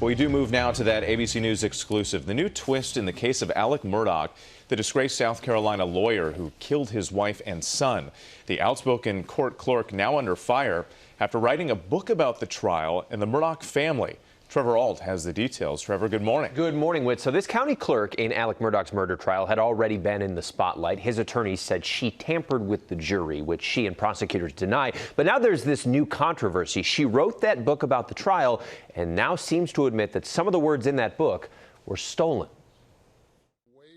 We do move now to that ABC News exclusive. The new twist in the case of Alec Murdaugh, the disgraced South Carolina lawyer who killed his wife and son. The outspoken court clerk now under fire after writing a book about the trial and the Murdaugh family. Trevor Ault has the details. Trevor, good morning. Good morning, Whit. So this county clerk in Alec Murdaugh's murder trial had already been in the spotlight. His attorneys said she tampered with the jury, which she and prosecutors deny. But now there's this new controversy. She wrote that book about the trial and now seems to admit that some of the words in that book were stolen.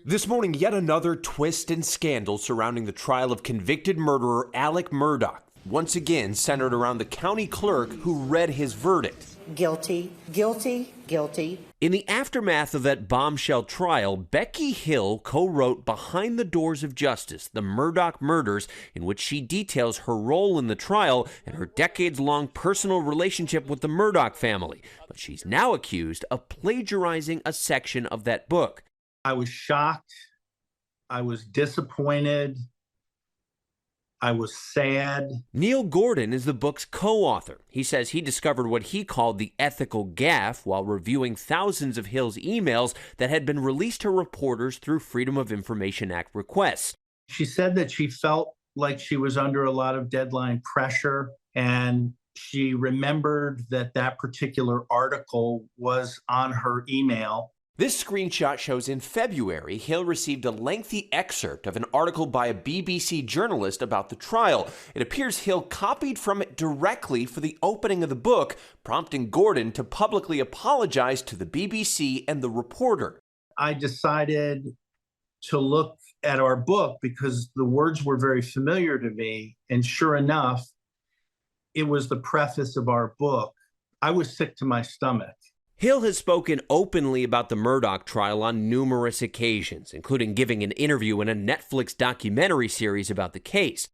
This morning, yet another twist and scandal surrounding the trial of convicted murderer Alec Murdaugh, once again centered around the county clerk who read his verdict. Guilty, guilty, guilty. In the aftermath of that bombshell trial, Becky Hill co-wrote Behind the Doors of Justice, the Murdaugh Murders, in which she details her role in the trial and her decades-long personal relationship with the Murdaugh family. But she's now accused of plagiarizing a section of that book. I was shocked. I was disappointed. I was sad. Neil Gordon is the book's co-author. He says he discovered what he called the ethical gaffe while reviewing thousands of Hill's emails that had been released to reporters through Freedom of Information Act requests. She said that she felt like she was under a lot of deadline pressure, and she remembered that that particular article was on her email. This screenshot shows in February, Hill received a lengthy excerpt of an article by a BBC journalist about the trial. It appears Hill copied from it directly for the opening of the book, prompting Gordon to publicly apologize to the BBC and the reporter. I decided to look at our book because the words were very familiar to me, and sure enough, it was the preface of our book. I was sick to my stomach. Hill has spoken openly about the Murdaugh trial on numerous occasions, including giving an interview in a Netflix documentary series about the case.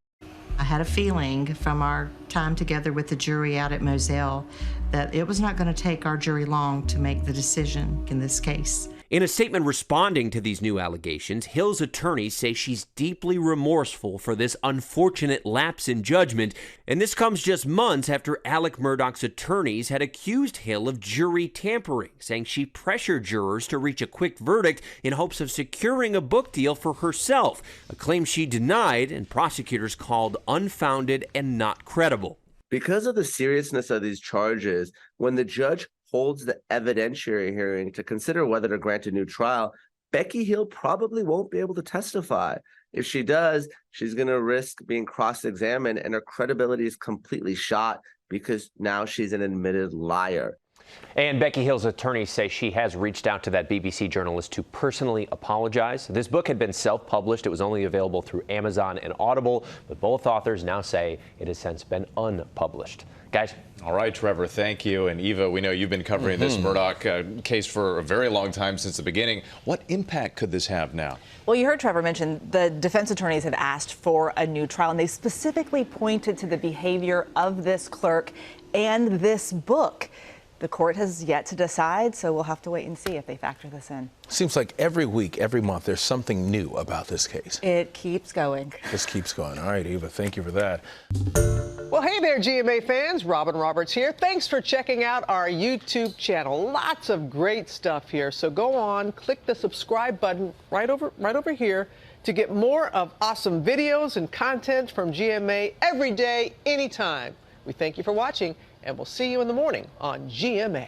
I had a feeling from our time together with the jury out at Moselle that it was not going to take our jury long to make the decision in this case. In a statement responding to these new allegations, Hill's attorneys say she's deeply remorseful for this unfortunate lapse in judgment, and this comes just months after Alec Murdaugh's attorneys had accused Hill of jury tampering, saying she pressured jurors to reach a quick verdict in hopes of securing a book deal for herself, a claim she denied and prosecutors called unfounded and not credible. Because of the seriousness of these charges, when the judge holds the evidentiary hearing to consider whether to grant a new trial, Becky Hill probably won't be able to testify. If she does, she's going to risk being cross-examined, and her credibility is completely shot because now she's an admitted liar. And Becky Hill's attorneys say she has reached out to that BBC journalist to personally apologize. This book had been self-published. It was only available through Amazon and Audible, but both authors now say it has since been unpublished. Guys. All right, Trevor, thank you. And Eva, we know you've been covering this Murdaugh case for a very long time, since the beginning. What impact could this have now? Well, you heard Trevor mention the defense attorneys had asked for a new trial, and they specifically pointed to the behavior of this clerk and this book. The court has yet to decide, so we'll have to wait and see if they factor this in. Seems like every week, every month, there's something new about this case. It keeps going. Just keeps going. All right, Eva, thank you for that. Well, hey there, GMA fans. Robin Roberts here. Thanks for checking out our YouTube channel. Lots of great stuff here. So go on, click the subscribe button right over here to get more of awesome videos and content from GMA every day, anytime. We thank you for watching, and we'll see you in the morning on GMA.